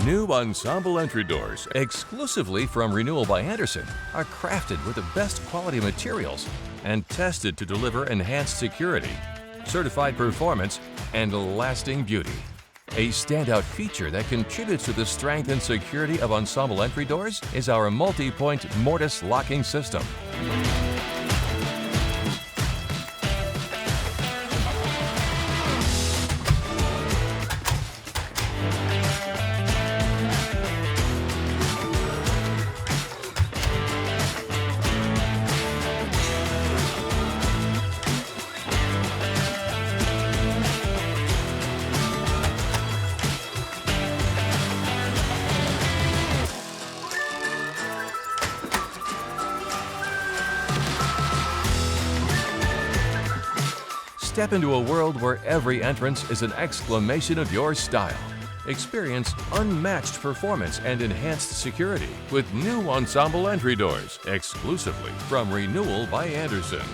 New ensemble entry doors, exclusively from Renewal by Andersen, are crafted with the best quality materials and tested to deliver enhanced security, certified performance, and lasting beauty. A standout feature that contributes to the strength and security of ensemble entry doors is our multi-point mortise locking system. Step into a world where every entrance is an exclamation of your style. Experience unmatched performance and enhanced security with new ensemble entry doors, exclusively from Renewal by Andersen.